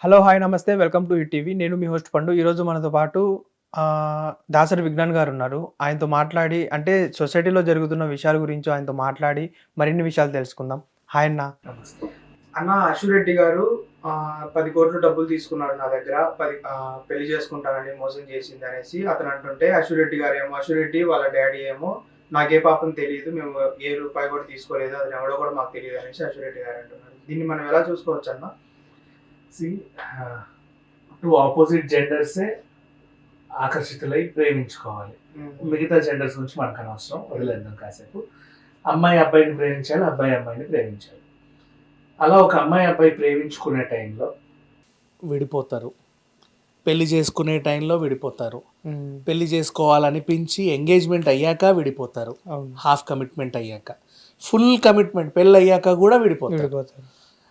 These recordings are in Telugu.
హలో! హాయ్! నమస్తే. Welcome to ETV. నేను మీ హోస్ట్ పండు. ఈరోజు మనతో పాటు దాసరి విజ్ఞాన్ గారున్నారు. ఆయనతో మాట్లాడి అంటే సొసైటీలో జరుగుతున్న విషయాల గురించి ఆయనతో మాట్లాడి మరిన్ని విషయాలు తెలుసుకుందాం. హాయ్ అన్న. నమస్తే. అన్న అశ్విరెడ్డి గారు 10,00,00,000 డబ్బులు తీసుకున్నారు నా దగ్గర. పెళ్లి చేసుకుంటానని మోసం చేసిందనేసి అతను అంటుంటే అశ్విరెడ్డి వాళ్ళ డ్యాడీ ఏమో నాకే పాపం తెలీదు. మేము ఏ రూపాయి కూడా తీసుకోలేదు. అది ఎవడో కూడా మాకు తెలీదనేసి అశ్విరెడ్డి గారు అంటున్నారు. దీన్ని మనం ఎలా చూసుకోవచ్చన్న? సి టూ ఆపోజిట్ జెండర్సే ఆకర్షితులై ప్రేమించుకోవాలి. మిగతా జెండర్స్ గురించి మనకు అనవసరం, వదిలేద్దాం కాసేపు. అమ్మాయి అబ్బాయిని ప్రేమించాలి, అబ్బాయి అమ్మాయిని ప్రేమించాలి. అలా ఒక అమ్మాయి అబ్బాయి ప్రేమించుకునే టైంలో విడిపోతారు, పెళ్లి చేసుకునే టైంలో విడిపోతారు, పెళ్లి చేసుకోవాలనిపించి ఎంగేజ్మెంట్ అయ్యాక విడిపోతారు, హాఫ్ కమిట్మెంట్ అయ్యాక, ఫుల్ కమిట్మెంట్ పెళ్ళి అయ్యాక కూడా విడిపోతారు.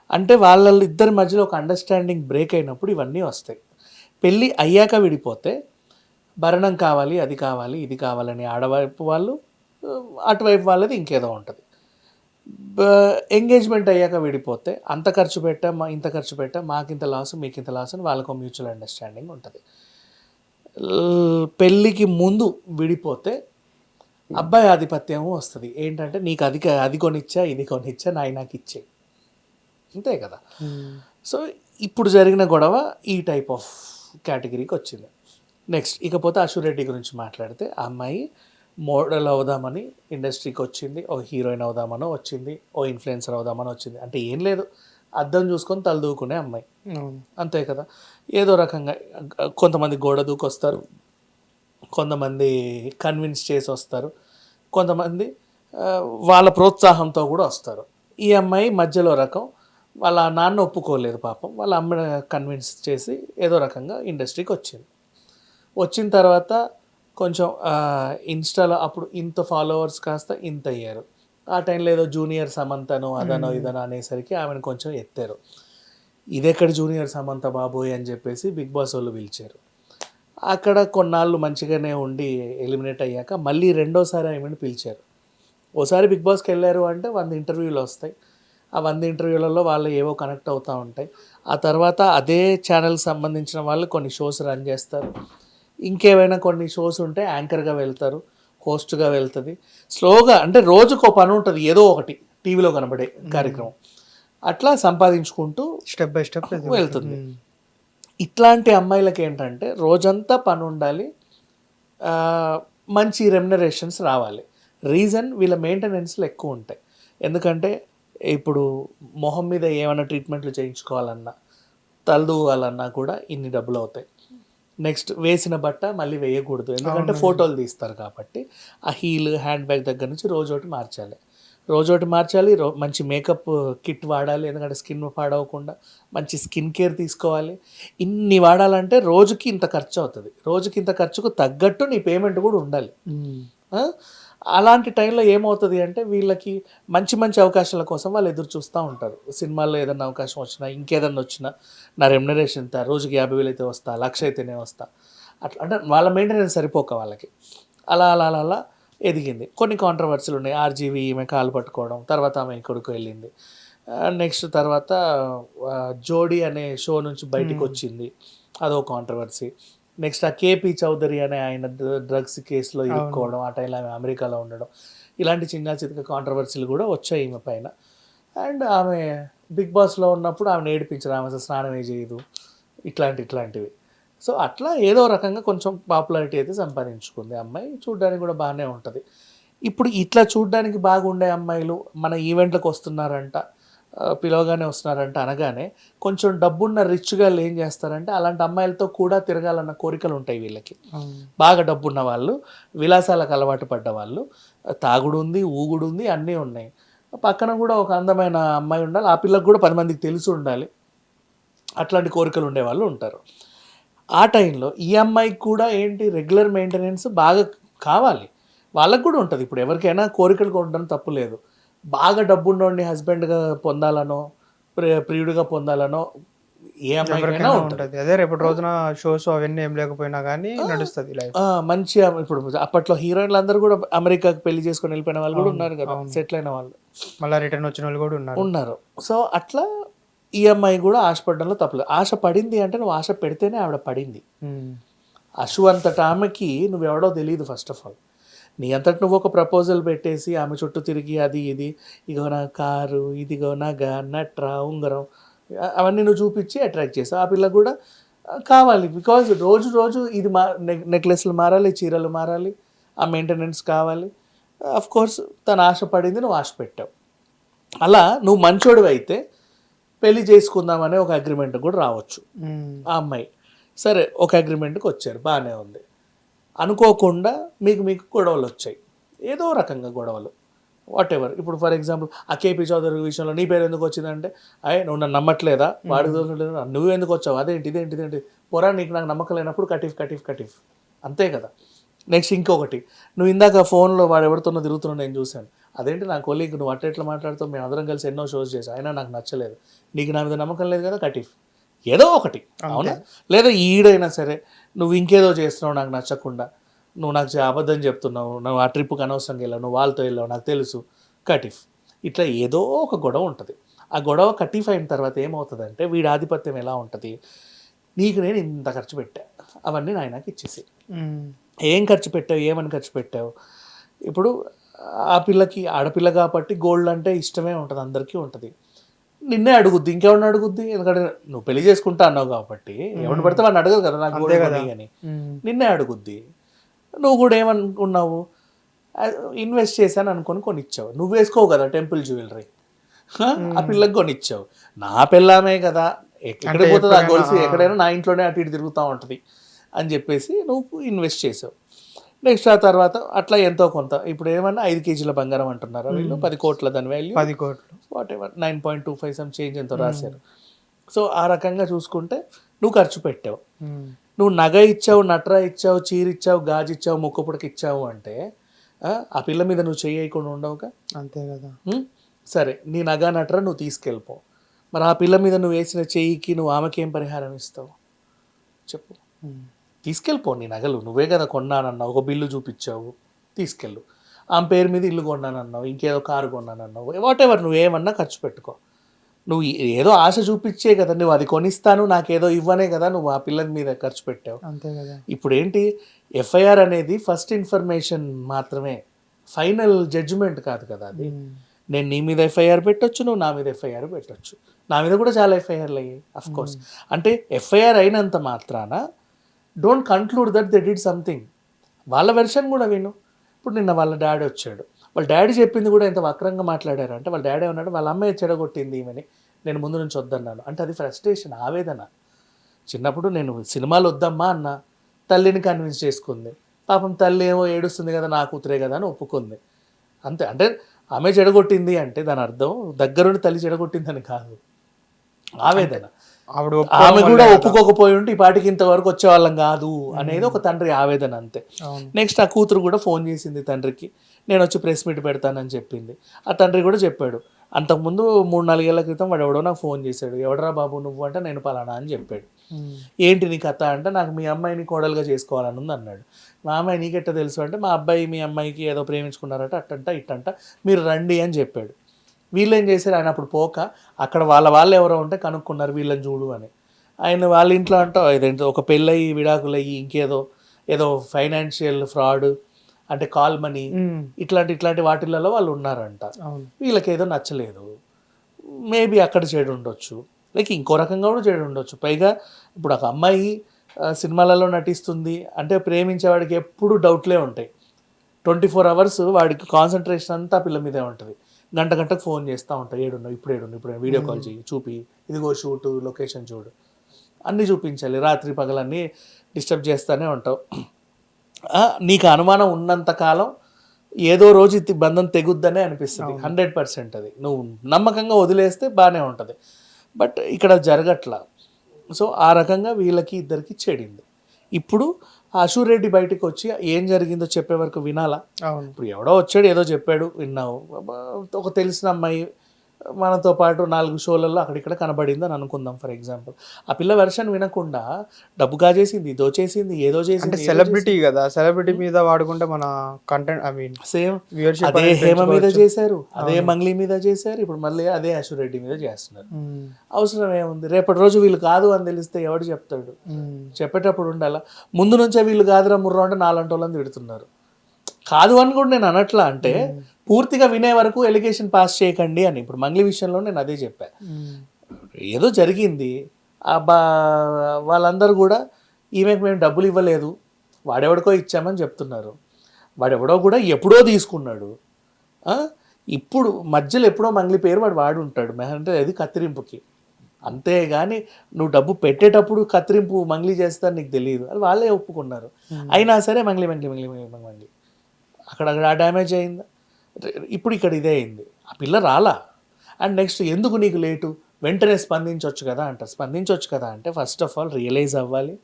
అంటే వాళ్ళ ఇద్దరి మధ్యలో ఒక అండర్స్టాండింగ్ బ్రేక్ అయినప్పుడు ఇవన్నీ వస్తాయి. పెళ్ళి అయ్యాక విడిపోతే భరణం కావాలి, అది కావాలి, ఇది కావాలని ఆడవైపు వాళ్ళు, అటువైపు వాళ్ళది ఇంకేదో ఉంటుంది. ఎంగేజ్మెంట్ అయ్యాక విడిపోతే అంత ఖర్చు పెట్టా, ఇంత ఖర్చు పెట్టా, మాకింత లాస్ మీకింత లాస్ అని వాళ్ళకు మ్యూచువల్ అండర్స్టాండింగ్ ఉంటుంది. పెళ్ళికి ముందు విడిపోతే అబ్బాయి ఆధిపత్యం వస్తుంది. ఏంటంటే నీకు అది కొనిచ్చా, ఇది కొనిచ్చా, నాకు ఇచ్చే, అంతే కదా. సో ఇప్పుడు జరిగిన గొడవ ఈ టైప్ ఆఫ్ కేటగిరీకి వచ్చింది. నెక్స్ట్ ఇకపోతే అశ్విరెడ్డి గురించి మాట్లాడితే, ఆ అమ్మాయి మోడల్ అవుదామని ఇండస్ట్రీకి వచ్చింది, ఓ హీరోయిన్ అవుదామనో వచ్చింది, ఓ ఇన్ఫ్లుయెన్సర్ అవుదామని వచ్చింది. అంటే ఏం లేదు, అద్దం చూసుకొని తలదూకునే అమ్మాయి, అంతే కదా. ఏదో రకంగా కొంతమంది గోడ దూకొస్తారు, కొంతమంది కన్విన్స్ చేసి వస్తారు, కొంతమంది వాళ్ళ ప్రోత్సాహంతో కూడా వస్తారు. ఈ అమ్మాయి మధ్యలో రకం. వాళ్ళ నాన్న ఒప్పుకోలేదు పాపం, వాళ్ళ అమ్మ కన్విన్స్ చేసి ఏదో రకంగా ఇండస్ట్రీకి వచ్చింది. వచ్చిన తర్వాత కొంచెం ఇన్స్టాలో అప్పుడు ఇంత ఫాలోవర్స్ కాస్త ఇంత అయ్యారు. ఆ టైంలో ఏదో జూనియర్ సమంతను అదనో ఇదనో అనేసరికి ఆమెను కొంచెం ఎత్తారు. ఇదెక్కడ జూనియర్ సమంత బాబోయ్ అని చెప్పేసి బిగ్ బాస్ వాళ్ళు పిలిచారు. అక్కడ కొన్నాళ్ళు మంచిగానే ఉండి ఎలిమినేట్ అయ్యాక మళ్ళీ రెండోసారి ఆమెను పిలిచారు. ఓసారి బిగ్ బాస్కి వెళ్ళారు అంటే 100 ఇంటర్వ్యూలు వస్తాయి. ఆ 100 ఇంటర్వ్యూలలో వాళ్ళు ఏవో కనెక్ట్ అవుతూ ఉంటాయి. ఆ తర్వాత అదే ఛానల్కి సంబంధించిన వాళ్ళు కొన్ని షోస్ రన్ చేస్తారు. ఇంకేమైనా కొన్ని షోస్ ఉంటే యాంకర్గా వెళ్తారు, హోస్ట్గా వెళ్తుంది. స్లోగా అంటే రోజుకో పని ఉంటుంది, ఏదో ఒకటి టీవీలో కనబడే కార్యక్రమం. అట్లా సంపాదించుకుంటూ స్టెప్ బై స్టెప్ వెళ్తుంది. ఇట్లాంటి అమ్మాయిలకి ఏంటంటే రోజంతా పని ఉండాలి, మంచి రెమ్యునరేషన్స్ రావాలి. రీజన్ వీళ్ళ మెయింటెనెన్స్లు ఎక్కువ ఉంటాయి. ఎందుకంటే ఇప్పుడు మొహం మీద ఏమైనా ట్రీట్మెంట్లు చేయించుకోవాలన్నా, తలదూవాలన్నా కూడా ఇన్ని డబ్బులు అవుతాయి. నెక్స్ట్ వేసిన బట్ట మళ్ళీ వేయకూడదు, ఎందుకంటే ఫోటోలు తీస్తారు కాబట్టి. ఆ హీల్, హ్యాండ్ బ్యాగ్ దగ్గర నుంచి రోజోటి మార్చాలి, మంచి మేకప్ కిట్ వాడాలి, ఎందుకంటే స్కిన్ పాడవకుండా మంచి స్కిన్ కేర్ తీసుకోవాలి. ఇన్ని వాడాలంటే రోజుకి ఇంత ఖర్చు అవుతుంది. రోజుకి ఇంత ఖర్చుకు తగ్గట్టు నీ పేమెంట్ కూడా ఉండాలి. అలాంటి టైంలో ఏమవుతుంది అంటే వీళ్ళకి మంచి మంచి అవకాశాల కోసం వాళ్ళు ఎదురు చూస్తూ ఉంటారు. సినిమాల్లో ఏదైనా అవకాశం వచ్చినా, ఇంకేదన్నా వచ్చినా, నా రెమ్యునరేషన్ ఎంత, రోజుకి 50,000 అయితే వస్తా, 1,00,000 అయితేనే వస్తా, అట్లా. అంటే వాళ్ళ మెయింటెనెన్స్ సరిపోక వాళ్ళకి అలా అలా అలా అలా ఎదిగింది. కొన్ని కాంట్రవర్సీలు ఉన్నాయి. ఆర్జీవి ఈమె కాలు పట్టుకోవడం, తర్వాత ఆమె కొడుకు వెళ్ళింది. నెక్స్ట్ తర్వాత జోడీ అనే షో నుంచి బయటకు వచ్చింది, అదో కాంట్రవర్సీ. నెక్స్ట్ ఆ కేపీ చౌదరి అనే ఆయన డ్రగ్స్ కేసులో ఇరుక్కోవడం, ఆ టైంలో ఆమె అమెరికాలో ఉండడం, ఇలాంటి చిన్న చిన్న కాంట్రవర్సీలు కూడా వచ్చాయి ఈమె పైన. అండ్ ఆమె బిగ్ బాస్లో ఉన్నప్పుడు ఆమెను ఏడిపించారు, ఆమె అసలు స్నానమే చేయదు, ఇట్లాంటివి. సో అట్లా ఏదో రకంగా కొంచెం పాపులారిటీ అయితే సంపాదించుకుంది అమ్మాయి. చూడ్డానికి కూడా బాగానే ఉంటుంది. ఇప్పుడు ఇట్లా చూడ్డానికి బాగుండే అమ్మాయిలు మన ఈవెంట్లకు వస్తున్నారంట, పిలవగానే వస్తున్నారంట అనగానే కొంచెం డబ్బున్న రిచ్గా ఏం చేస్తారంటే అలాంటి అమ్మాయిలతో కూడా తిరగాలన్న కోరికలు ఉంటాయి వీళ్ళకి. బాగా డబ్బున్న వాళ్ళు, విలాసాలకు అలవాటు పడ్డ వాళ్ళు, తాగుడు ఉంది, ఊగుడు ఉంది, అన్నీ ఉన్నాయి. పక్కన కూడా ఒక అందమైన అమ్మాయి ఉండాలి, ఆ పిల్లకు కూడా 10 మందికి తెలిసి ఉండాలి, అట్లాంటి కోరికలు ఉండేవాళ్ళు ఉంటారు. ఆ టైంలో ఈ అమ్మాయికి కూడా ఏంటి రెగ్యులర్ మెయింటెనెన్స్ బాగా కావాలి, వాళ్ళకు కూడా ఉంటుంది. ఇప్పుడు ఎవరికైనా కోరికలు కొనడం తప్పు లేదు. బాగా డబ్బున్నోడిని హస్బెండ్గా పొందాలనో, ప్రియుడిగా పొందాలనో ఏ అమ్మాయికైనా ఉంటుంది. అదే రేపటి రోజున షోస్ అవన్నీ ఏం లేకపోయినా కానీ నడుస్తుంది లైఫ్. మంచి ఇప్పుడు అప్పట్లో హీరోయిన్లు అందరూ కూడా అమెరికాకి పెళ్లి చేసుకొని వెళ్ళిపోయిన వాళ్ళు కూడా ఉన్నారు కదా, సెటిల్ అయిన వాళ్ళు, మళ్ళీ రిటర్న్ వచ్చిన వాళ్ళు కూడా ఉన్నారు. సో అట్లా ఈ అమ్మాయి కూడా ఆశపడడంలో తప్పలేదు. ఆశ పడింది అంటే నువ్వు ఆశ పెడితేనే ఆవిడ పడింది. అశు అంతట ఆమెకి నువ్వెవడో తెలియదు. ఫస్ట్ ఆఫ్ ఆల్ నీ అంతటి నువ్వు ఒక ప్రపోజల్ పెట్టేసి ఆమె చుట్టూ తిరిగి అది ఇది ఇగో నా కారు, ఇదిగో నగ, నట్ర, ఉంగరం అవన్నీ నువ్వు చూపించి అట్రాక్ట్ చేసావు. ఆ పిల్ల కూడా కావాలి. బికాజ్ రోజు రోజు ఇది నెక్లెస్లు మారాలి, చీరలు మారాలి, ఆ మెయింటెనెన్స్ కావాలి. అఫ్ కోర్స్ తను ఆశపడింది, నువ్వు ఆశ పెట్టావు. అలా నువ్వు మంచోడివి అయితే పెళ్లి చేసుకుందామనే ఒక అగ్రిమెంట్ కూడా రావచ్చు. ఆ అమ్మాయి సరే ఒక అగ్రిమెంట్కి వచ్చారు, బాగానే ఉంది. అనుకోకుండా మీకు గొడవలు వచ్చాయి, ఏదో రకంగా గొడవలు, వాట్ ఎవర్. ఇప్పుడు ఫర్ ఎగ్జాంపుల్ ఆ కేపీ చౌదరి విషయంలో నీ పేరు ఎందుకు వచ్చిందంటే, అయ్యే నువ్వు నన్ను నమ్మట్లేదా, వాడికి దోషలేదు, నువ్వు ఎందుకు వచ్చావు, ఇదేంటి పొరా నీకు నాకు నమ్మకం లేనప్పుడు కటిఫ్ అంతే కదా. నెక్స్ట్ ఇంకొకటి, నువ్వు ఇందాక ఫోన్లో వాడు ఎవరితోనో తిరుగుతున్నా నేను చూశాను, అదేంటి నా కొలీగ్ నువ్వు ఎట్లా మాట్లాడుతావు, మేము అందరం కలిసి ఎన్నో షోస్ చేసాం, అయినా నాకు నచ్చలేదు, నీకు నా మీద నమ్మకం లేదు కదా, కటిఫ్ ఏదో ఒకటి. అవునా? లేదా ఈడైనా సరే నువ్వు ఇంకేదో చేస్తున్నావు నాకు నచ్చకుండా, నువ్వు నాకు అబద్ధం చెప్తున్నావు, నువ్వు ఆ ట్రిప్కి అనవసరంగా వెళ్ళావు, నువ్వు వాళ్ళతో వెళ్ళావు నాకు తెలుసు, కటిఫ్. ఇట్లా ఏదో ఒక గొడవ ఉంటుంది. ఆ గొడవ కటిఫ్ అయిన తర్వాత ఏమవుతుందంటే వీడి ఆధిపత్యం ఎలా ఉంటుంది, నీకు నేను ఇంత ఖర్చు పెట్టా, అవన్నీ నాయనకి ఇచ్చేసి, ఏం ఖర్చు పెట్టావు, ఏమని ఖర్చు పెట్టావు. ఇప్పుడు ఆ పిల్లకి ఆడపిల్ల కాబట్టి గోల్డ్ అంటే ఇష్టమే ఉంటుంది, అందరికీ ఉంటుంది. నిన్నే అడుగుద్ది, ఇంకెవరిని అడుగుద్ది, ఎందుకంటే నువ్వు పెళ్లి చేసుకుంటా అన్నావు కాబట్టి ఎవరిని పడితే వాడిని అడగదు కదా నాకు గోల్డ్ కొని అని, నిన్నే అడుగుద్ది. నువ్వు కూడా ఏమనుకున్నావు, ఇన్వెస్ట్ చేశాను అనుకొని కొనిచ్చావు. నువ్వు వేసుకోవు కదా టెంపుల్ జ్యువెలరీ, ఆ పిల్లకి కొనిచ్చావు. నా పిల్లమే కదా, ఎక్కడికి పోతుంది ఆ గొలుసు, ఎక్కడైనా నా ఇంట్లోనే అటు ఇటు తిరుగుతూ ఉంటుంది అని చెప్పేసి నువ్వు ఇన్వెస్ట్ చేసావు. నెక్స్ట్ ఆ తర్వాత అట్లా ఎంతో కొంత, ఇప్పుడు ఏమన్నా 5 కేజీల బంగారం అంటున్నారు వీళ్ళు, 10 కోట్ల దాని వాల్యూ, 10 కోట్లు వాట్ ఎవర్ 9.25 సమ్ చేంజ్ ఎంతో రాశారు. సో ఆ రకంగా చూసుకుంటే నువ్వు ఖర్చు పెట్టావు, నువ్వు నగ ఇచ్చావు, నట్ర ఇచ్చావు, చీర ఇచ్చావు, గాజు ఇచ్చావు, ముక్కుపుడకి ఇచ్చావు అంటే ఆ పిల్ల మీద నువ్వు చేయకుండా ఉండవుగా. అంతే కదా. సరే నీ నగ నట్ర నువ్వు తీసుకెళ్ళిపో, మరి ఆ పిల్ల మీద నువ్వు వేసిన చెయ్యికి నువ్వు ఆమెకి ఏం పరిహారం ఇస్తావు చెప్పు. తీసుకెళ్ళిపో నీ నగలు, నువ్వే కదా కొన్నానన్నావు, ఒక బిల్లు చూపించావు, తీసుకెళ్ళు. ఆమె పేరు మీద ఇల్లు కొన్నానన్నావు, ఇంకేదో కారు కొన్నానన్నావు, వాట్ ఎవర్ నువ్వేమన్నా ఖర్చు పెట్టుకో. నువ్వు ఏదో ఆశ చూపించే కదా, నువ్వు అది కొనిస్తాను నాకేదో ఇవ్వనే కదా నువ్వు ఆ పిల్లల మీద ఖర్చు పెట్టావు. అంతే కదా. ఇప్పుడు ఏంటి, ఎఫ్ఐఆర్ అనేది ఫస్ట్ ఇన్ఫర్మేషన్ మాత్రమే, ఫైనల్ జడ్జిమెంట్ కాదు కదా అది. నేను నీ మీద ఎఫ్ఐఆర్ పెట్టొచ్చు, నువ్వు నా మీద ఎఫ్ఐఆర్ పెట్టొచ్చు, నా మీద కూడా చాలా ఎఫ్ఐఆర్లు అయ్యాయి అఫ్ కోర్స్. అంటే ఎఫ్ఐఆర్ అయినంత మాత్రాన don't conclude that they did something. వాళ్ళ వెర్షన్ కూడా విను. ఇప్పుడు నిన్న వాళ్ళ డాడీ వచ్చాడు, వాళ్ళ డాడీ చెప్పింది కూడా ఎంత వక్రంగా మాట్లాడారు అంటే, వాళ్ళ డాడీ ఉన్నాడు వాళ్ళ అమ్మాయి చెడగొట్టింది ఈమెని, నేను ముందు నుంచి వద్దన్నాను అంటే, అది ఫ్రస్ట్రేషన్, ఆవేదన. చిన్నప్పుడు నేను సినిమాలు వద్దమ్మా అన్న, తల్లిని కన్విన్స్ చేసుకుంది, పాపం తల్లి ఏమో ఏడుస్తుంది కదా నా కూతురే కదా అని ఒప్పుకుంది అంతే. అంటే ఆమె చెడగొట్టింది అంటే దాని అర్థం దగ్గరుండి తల్లి చెడగొట్టిందని కాదు, ఆవేదన. ఆమె కూడా ఒప్పుకోకపోయి ఉంటే ఈ పాటికి ఇంతవరకు వచ్చేవాళ్ళం కాదు అనేది ఒక తండ్రి ఆవేదన అంతే. నెక్స్ట్ ఆ కూతురు కూడా ఫోన్ చేసింది తండ్రికి, నేను వచ్చి ప్రెస్ మీట్ పెడతానని చెప్పింది. ఆ తండ్రి కూడా చెప్పాడు, అంతకుముందు 3-4 ఏళ్ల క్రితం వాడు ఎవడో నాకు ఫోన్ చేశాడు, ఎవడరా బాబు నువ్వు అంటే, నేను పలానా అని చెప్పాడు. ఏంటి నీ కథ అంటే, నాకు మీ అమ్మాయిని కోడలుగా చేసుకోవాలని ఉంది అన్నాడు. మా అమ్మాయి నీకెట్ట తెలుసు అంటే, మా అబ్బాయి మీ అమ్మాయికి ఏదో ప్రేమించుకున్నారట, అట్టంట ఇట్టంట, మీరు రండి అని చెప్పాడు. వీళ్ళు ఏం చేశారు, ఆయన అప్పుడు పోక అక్కడ వాళ్ళు ఎవరో ఉంటే కనుక్కున్నారు వీళ్ళని చూడు అని. ఆయన వాళ్ళ ఇంట్లో అంటూ ఇదేంటో ఒక పెళ్ళయి విడాకులయ్యి ఇంకేదో ఏదో ఫైనాన్షియల్ ఫ్రాడ్ అంటే కాల్ మనీ ఇట్లాంటి వాటిలలో వాళ్ళు ఉన్నారంట. వీళ్ళకి ఏదో నచ్చలేదు, మేబీ అక్కడ చెడు ఉండొచ్చు, లైక్ ఇంకో రకంగా కూడా చెడు ఉండొచ్చు. పైగా ఇప్పుడు ఒక అమ్మాయి సినిమాలలో నటిస్తుంది అంటే ప్రేమించేవాడికి ఎప్పుడు డౌట్లే ఉంటాయి. 24 hours వాడికి కాన్సన్ట్రేషన్ అంతా పిల్ల మీదే ఉంటుంది. గంటకు ఫోన్ చేస్తూ ఉంటాయి, ఏడున్నావు ఇప్పుడు వీడియో కాల్ చేయి, చూపి, ఇదిగో షూటు, లొకేషన్ చూడు, అన్నీ చూపించాలి, రాత్రి పగలన్నీ డిస్టర్బ్ చేస్తూనే ఉంటావు. నీకు అనుమానం ఉన్నంతకాలం ఏదో రోజు బంధం తెగుద్దనే అనిపిస్తుంది, 100%. అది నువ్వు నమ్మకంగా వదిలేస్తే బాగానే ఉంటుంది, బట్ ఇక్కడ జరగట్లా. సో ఆ రకంగా వీళ్ళకి ఇద్దరికి చెడింది. ఇప్పుడు అశూర్ రెడ్డి బయటకు వచ్చి ఏం జరిగిందో చెప్పే వరకు వినాలా? ఇప్పుడు ఎవడో వచ్చాడు ఏదో చెప్పాడు విన్నావు, ఒక తెలిసిన అమ్మాయి మనతో పాటు 4 షోలలో అక్కడిక్కడ కనబడింది అని అనుకుందాం ఫర్ ఎగ్జాంపుల్. ఆ పిల్ల వెర్షన్ వినకుండా డబ్బు కాజేసింది, దోచేసింది, ఏదో అంటే చేసింది. సెలబ్రిటీ కదా, సెలబ్రిటీ మీద వాడుకుంటే మన కంటెంట్ సేమ్ వ్యూవర్షిప్ అదే హేమ మీద చేశారు, అదే మంగ్లీ మీద చేశారు, ఇప్పుడు మళ్ళీ అదే అశ్వరెడ్డి మీద చేస్తున్నారు. అవసరం ఏముంది? రేపటి రోజు వీళ్ళు కాదు అని తెలిస్తే ఎవడు చెప్తాడు? చెప్పేటప్పుడు ఉండాలా. ముందు నుంచే వీళ్ళు కాదురా ముర్రా అంటే నాలంటి వాళ్ళని తిడుతున్నారు. కాదు అని కూడా నేను అనట్లా, అంటే పూర్తిగా వినే వరకు ఎలిగేషన్ పాస్ చేయకండి అని. ఇప్పుడు మంగ్లీ విషయంలో నేను అదే చెప్పాను. ఏదో జరిగింది, వాళ్ళందరూ కూడా ఈమెకు మేము డబ్బులు ఇవ్వలేదు, వాడెవడికో ఇచ్చామని చెప్తున్నారు. వాడెవడో కూడా ఎప్పుడో తీసుకున్నాడు. ఇప్పుడు మధ్యలో ఎప్పుడో మంగ్లీ పేరు వాడు ఉంటాడు, అంటే అది కత్తిరింపుకి. అంతేగాని నువ్వు డబ్బు పెట్టేటప్పుడు కత్తిరింపు మంగ్లీ చేస్తాను నీకు తెలియదు, అది వాళ్ళే ఒప్పుకున్నారు. అయినా సరే మంగ్లీ మంగ్లీ మంగ్లీ మంగ్లీ మంగ్లీ అక్కడ ఆ డ్యామేజ్ అయిందా? ఇప్పుడు ఇక్కడ ఇదే అయింది. ఆ పిల్ల రాలా. అండ్ నెక్స్ట్ ఎందుకు నీకు లేటు, వెంటనే స్పందించవచ్చు కదా అంటారు. స్పందించవచ్చు కదా అంటే ఫస్ట్ ఆఫ్ ఆల్ రియలైజ్ అవ్వాలి,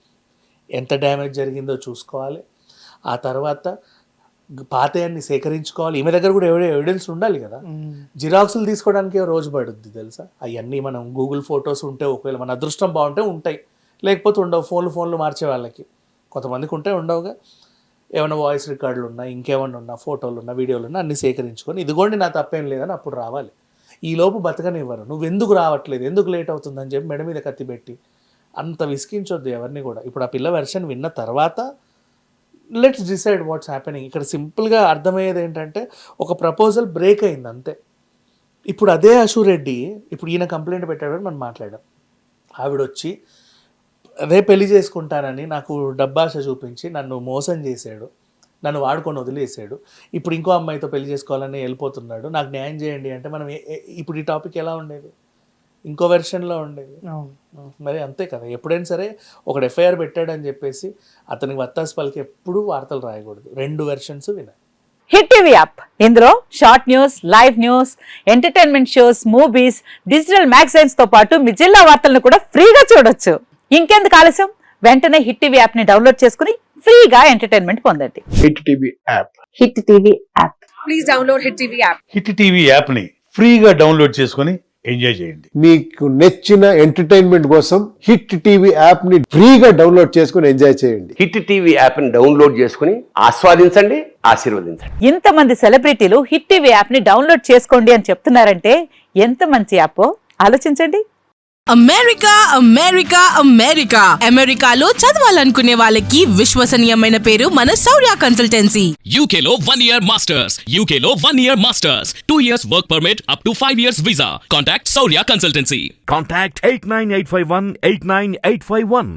ఎంత డ్యామేజ్ జరిగిందో చూసుకోవాలి. ఆ తర్వాత పాతయాన్ని సేకరించుకోవాలి. ఈమె దగ్గర కూడా ఎవిడెన్స్ ఉండాలి కదా. జిరాక్స్లు తీసుకోవడానికి రోజు పడుద్ది తెలుసా. అవన్నీ మనం గూగుల్ ఫొటోస్ ఉంటే ఒకవేళ మన అదృష్టం బాగుంటే ఉంటాయి, లేకపోతే ఉండవు. ఫోన్లు మార్చే వాళ్ళకి కొంతమందికి ఉంటే ఉండవుగా. ఏమైనా వాయిస్ రికార్డులు ఉన్నా, ఇంకేమన్నా ఉన్నా, ఫోటోలు ఉన్నా, వీడియోలు ఉన్నా అన్నీ సేకరించుకొని ఇదిగోండి నా తప్పేం లేదని అప్పుడు రావాలి. ఈ లోపు బతకనివ్వరు. నువ్వు ఎందుకు రావట్లేదు, ఎందుకు లేట్ అవుతుందని చెప్పి మెడ మీద కత్తి పెట్టి అంత విసిగించొద్దు ఎవరిని కూడా. ఇప్పుడు ఆ పిల్ల వెర్షన్ విన్న తర్వాత లెట్స్ డిసైడ్ వాట్స్ హ్యాపెనింగ్. ఇక్కడ సింపుల్గా అర్థమయ్యేది ఏంటంటే ఒక ప్రపోజల్ బ్రేక్ అయింది అంతే. ఇప్పుడు అదే అశురెడ్డి ఇప్పుడు ఈయన కంప్లైంట్ పెట్టాడని మనం మాట్లాడాం. ఆవిడొచ్చి అదే పెళ్లి చేసుకుంటానని నాకు డబ్బాశ చూపించి నన్ను మోసం చేశాడు, నన్ను వాడుకొని వదిలేసాడు, ఇప్పుడు ఇంకో అమ్మాయితో పెళ్లి చేసుకోవాలని వెళ్ళిపోతున్నాడు, నాకు న్యాయం చేయండి అంటే మనం ఇప్పుడు ఈ టాపిక్ ఎలా ఉండేది? ఇంకో వెర్షన్లో ఉండేది. మరి అంతే కదా. ఎప్పుడైనా సరే ఒకడు ఎఫ్ఐఆర్ పెట్టాడని చెప్పేసి అతనికి వత్తాసు పలికి ఎప్పుడు వార్తలు రాయకూడదు. 2 వెర్షన్స్ వినాలి. హిట్ టీవీ యాప్, ఇందులో short news, live news, entertainment shows, movies, digital magazines తో పాటు మీ జిల్లా వార్తలను కూడా ఫ్రీగా చూడొచ్చు. ఇంకెందుకు ఆలస్యం? వెంటనే హిట్ టీవీ యాప్ ని డౌన్లోడ్ చేసుకుని ఫ్రీగా ఎంటర్టైన్మెంట్ పొందండి. Hit TV app. Hit TV app. Please download hit TV app. Hit TV app ని ఫ్రీగా డౌన్లోడ్ చేసుకొని ఎంజాయ్ చేయండి. మీకు నచ్చిన ఎంటర్టైన్మెంట్ కోసం హిట్ టీవీ యాప్ ని ఫ్రీగా డౌన్లోడ్ చేసుకొని ఎంజాయ్ చేయండి. హిట్ టీవీ యాప్ ని డౌన్లోడ్ చేసుకుని ఆస్వాదించండి, ఆశీర్వదించండి. ఇంతమంది సెలబ్రిటీలు హిట్ టీవీ యాప్ ని డౌన్లోడ్ చేసుకోండి అని చెప్తున్నారంటే ఎంత మంచి యాప్ ఆలోచించండి. అమెరికా అమెరికా అమెరికా అమెరికాలో చదవాలనుకునే వాళ్ళకి విశ్వసనీయమైన పేరు మన శౌర్య కన్సల్టెన్సీ. UK లో 1 year masters. UK లో 1 year masters. 2 years work permit up to 5 years visa. Contact Saurya Consultancy. Contact 89851 89851.